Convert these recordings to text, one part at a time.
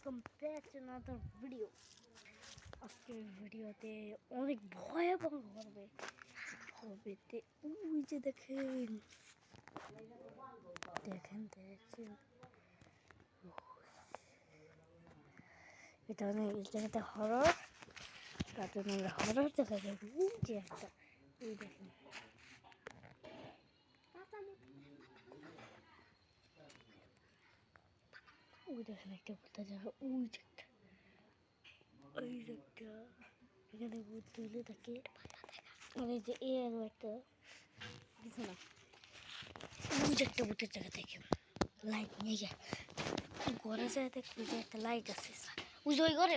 Welcome back to another video. আজকের ভিডিওতে অনেক ভয়াবহ হবে হবেতে ওই যে দেখেন দেখেন দেখেন এটা অনেক জায়গাতে হরর, তার জন্য আমরা হরর দেখা যাবে। ওই যে একটা ওই দেখেন ওই দেখেন একটা বলতে যাবে ওই যে একটা ওই যে একটা এখানে ভূত তুলে থাকে মানে যে এ আরো একটা কিছু না ওই যে একটা ভূতের জায়গা থেকে লাইট নিয়ে যায় ঘরে যায় দেখতে যে একটা লাইট আছে ওই যে ওই ঘরে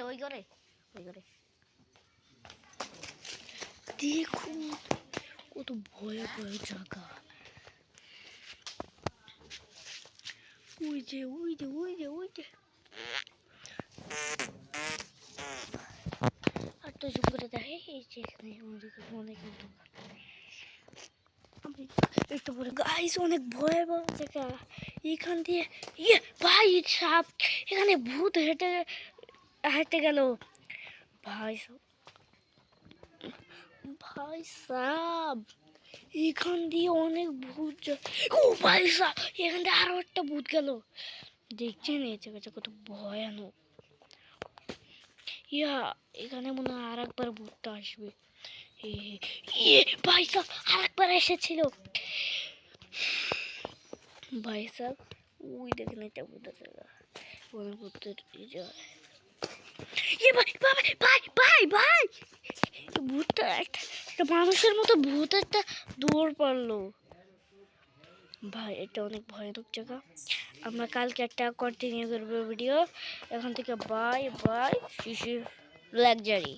দেখুন কত ভয়াবহ জায়গা। ওই যে আর তো জুম করে দেখে এই যে এখানে অনেক আমি একটু পরে গাইস অনেক ভয়াবহ জায়গা। এখান দিয়ে ভাই সাপ এখানে ভূত হেঁটে হেঁটে গেল ভাই সাব এখান দিয়ে অনেক ভূত ও ভাই সাব এখান দিয়ে আরো একটা ভূত গেল। দেখছেন এই জায়গাটা কত ভয়ানক। এখানে মনে হয় আর একবার ভূতটা আসবে। ভাই সাব আর একবার এসেছিল ভাই সাব। ওই দেখেন একটা ভূতের জায়গা অনেক ভূতের ভাই ভূতটা একটা মানুষের মতো ভূত একটা দৌড় পারলো ভাই। এটা অনেক ভয়ানক জায়গা। আমরা কালকে একটা কন্টিনিউ করবো ভিডিও। এখন থেকে বাই শিশির লাক্সারি।